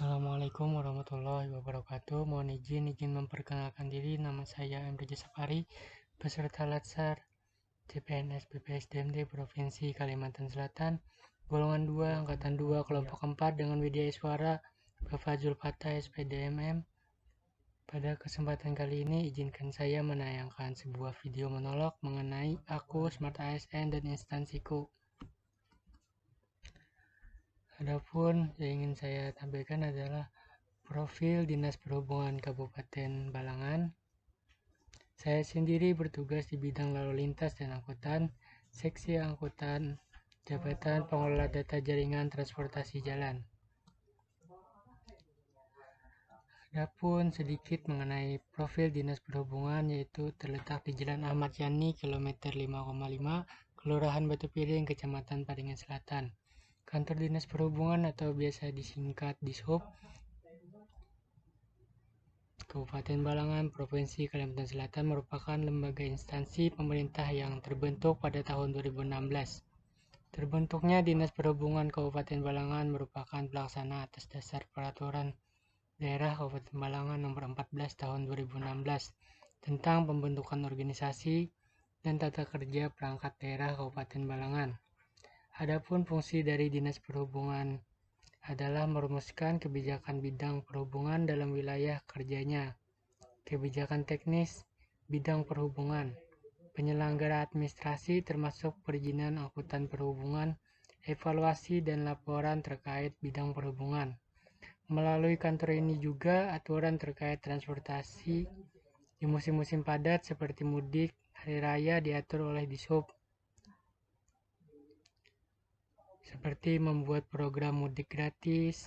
Assalamualaikum warahmatullahi wabarakatuh. Mohon izin memperkenalkan diri. Nama saya Emre Sapari, peserta Latsar CPNS BPSDMD Provinsi Kalimantan Selatan, golongan 2, angkatan 2, kelompok 4 dengan media suara Bapak Zulfatah SPDMM. Pada kesempatan kali ini, izinkan saya menayangkan sebuah video monolog mengenai aku, Smart ASN, dan instansiku. Adapun yang ingin saya tampilkan adalah profil Dinas Perhubungan Kabupaten Balangan. Saya sendiri bertugas di bidang lalu lintas dan angkutan, seksi angkutan, Jabatan Pengelola Data Jaringan Transportasi Jalan. Adapun sedikit mengenai profil Dinas Perhubungan, yaitu terletak di Jalan Ahmad Yani, kilometer 5,5, Kelurahan Batu Piring, Kecamatan Paringan Selatan. Kantor Dinas Perhubungan atau biasa disingkat Dishub Kabupaten Balangan, Provinsi Kalimantan Selatan merupakan lembaga instansi pemerintah yang terbentuk pada tahun 2016. Terbentuknya Dinas Perhubungan Kabupaten Balangan merupakan pelaksana atas dasar Peraturan Daerah Kabupaten Balangan Nomor 14 Tahun 2016 tentang pembentukan organisasi dan tata kerja perangkat daerah Kabupaten Balangan. Adapun fungsi dari Dinas Perhubungan adalah merumuskan kebijakan bidang perhubungan dalam wilayah kerjanya, kebijakan teknis bidang perhubungan, penyelenggara administrasi termasuk perizinan angkutan perhubungan, evaluasi dan laporan terkait bidang perhubungan. Melalui kantor ini juga aturan terkait transportasi di musim-musim padat seperti mudik, hari raya diatur oleh Dishub. Seperti membuat program mudik gratis,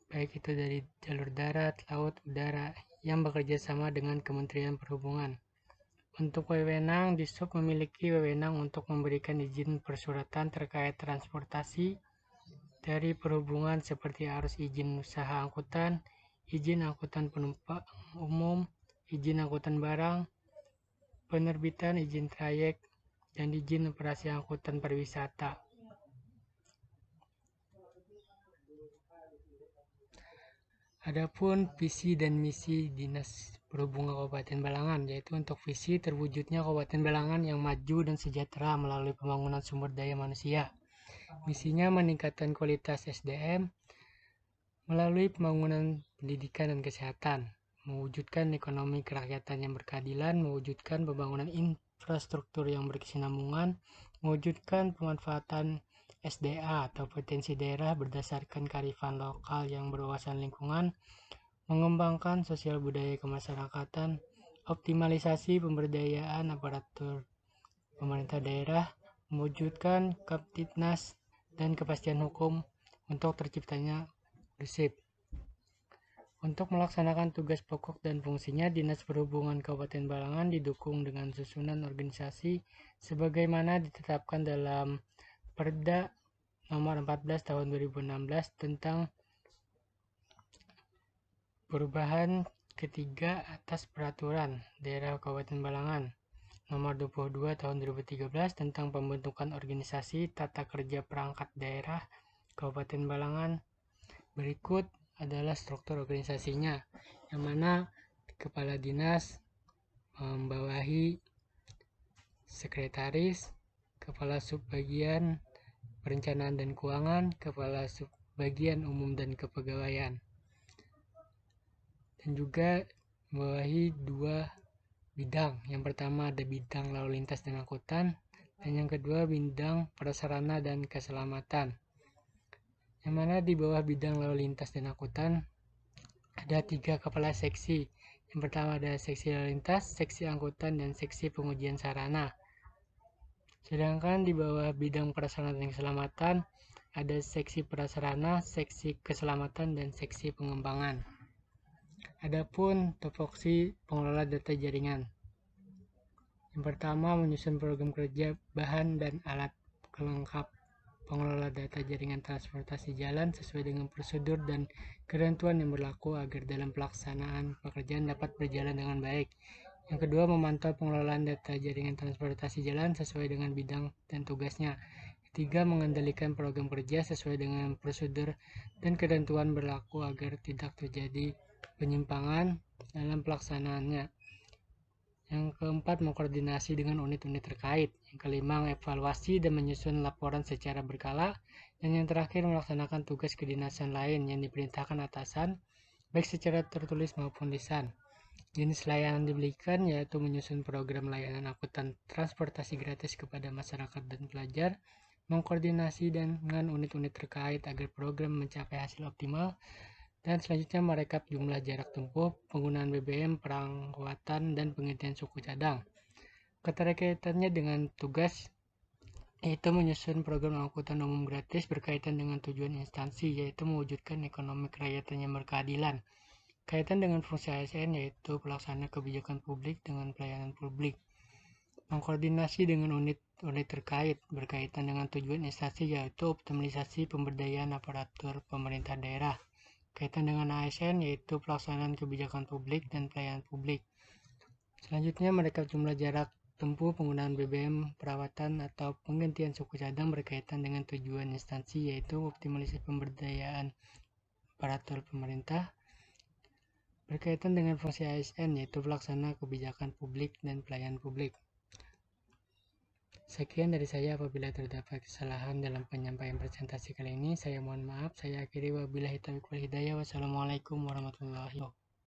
baik itu dari jalur darat, laut, udara, yang bekerja sama dengan Kementerian Perhubungan. Untuk wewenang, Dishub memiliki wewenang untuk memberikan izin persuratan terkait transportasi dari perhubungan seperti harus izin usaha angkutan, izin angkutan penumpang umum, izin angkutan barang, penerbitan izin trayek, dan izin operasi angkutan pariwisata. Adapun visi dan misi Dinas Perhubungan Kabupaten Balangan, yaitu untuk visi terwujudnya Kabupaten Balangan yang maju dan sejahtera melalui pembangunan sumber daya manusia. Misinya meningkatkan kualitas SDM melalui pembangunan pendidikan dan kesehatan, mewujudkan ekonomi kerakyatan yang berkeadilan, mewujudkan pembangunan infrastruktur yang berkesinambungan, mewujudkan pemanfaatan SDA atau potensi daerah berdasarkan kearifan lokal yang berwawasan lingkungan, mengembangkan sosial budaya kemasyarakatan, optimalisasi pemberdayaan aparatur pemerintah daerah, mewujudkan Kamtibnas dan kepastian hukum untuk terciptanya kondusif. Untuk melaksanakan tugas pokok dan fungsinya, Dinas Perhubungan Kabupaten Balangan didukung dengan susunan organisasi sebagaimana ditetapkan dalam Perda Nomor 14 Tahun 2016 tentang perubahan ketiga atas Peraturan Daerah Kabupaten Balangan Nomor 22 Tahun 2013 tentang pembentukan organisasi tata kerja perangkat daerah Kabupaten Balangan. Berikut adalah struktur organisasinya, yang mana Kepala Dinas membawahi Sekretaris, Kepala Subbagian Perencanaan dan Keuangan, Kepala Subbagian Umum dan Kepegawaian, dan juga membawahi dua bidang. Yang pertama ada bidang lalu lintas dan angkutan, dan yang kedua bidang prasarana dan keselamatan. Yang mana di bawah bidang lalu lintas dan angkutan ada 3 kepala seksi. Yang pertama ada seksi lalu lintas, seksi angkutan, dan seksi pengujian sarana. Sedangkan di bawah bidang prasarana dan keselamatan ada seksi prasarana, seksi keselamatan, dan seksi pengembangan. Adapun tupoksi pengelola data jaringan. Yang pertama, menyusun program kerja, bahan, dan alat pelengkap pengelola data jaringan transportasi jalan sesuai dengan prosedur dan ketentuan yang berlaku agar dalam pelaksanaan pekerjaan dapat berjalan dengan baik. Yang kedua, memantau pengelolaan data jaringan transportasi jalan sesuai dengan bidang dan tugasnya. Ketiga, mengendalikan program kerja sesuai dengan prosedur dan ketentuan berlaku agar tidak terjadi penyimpangan dalam pelaksanaannya. Yang keempat, mengkoordinasi dengan unit-unit terkait. Yang kelima, mengevaluasi dan menyusun laporan secara berkala. Dan yang terakhir, melaksanakan tugas kedinasan lain yang diperintahkan atasan, baik secara tertulis maupun lisan. Jenis layanan diberikan yaitu menyusun program layanan angkutan transportasi gratis kepada masyarakat dan pelajar, mengkoordinasi dengan unit-unit terkait agar program mencapai hasil optimal, dan selanjutnya merekap jumlah jarak tempuh, penggunaan BBM, perawatan, dan penggantian suku cadang. Keterkaitannya dengan tugas yaitu menyusun program angkutan umum gratis berkaitan dengan tujuan instansi, yaitu mewujudkan ekonomi kerakyatan yang berkeadilan. Kaitan dengan fungsi ASN yaitu pelaksana kebijakan publik dengan pelayanan publik. Mengkoordinasi dengan unit-unit terkait berkaitan dengan tujuan instansi yaitu optimalisasi pemberdayaan aparatur pemerintah daerah. Kaitan dengan ASN yaitu pelaksanaan kebijakan publik dan pelayanan publik. Selanjutnya, merekap jumlah jarak tempuh penggunaan BBM, perawatan, atau penggantian suku cadang berkaitan dengan tujuan instansi yaitu optimalisasi pemberdayaan aparatur pemerintah. Berkaitan dengan fungsi ASN yaitu pelaksana kebijakan publik dan pelayanan publik. Sekian dari saya. Apabila terdapat kesalahan dalam penyampaian presentasi kali ini, saya mohon maaf. Saya akhiri wabillahi taufiq wal hidayah. Wassalamualaikum warahmatullahi wabarakatuh.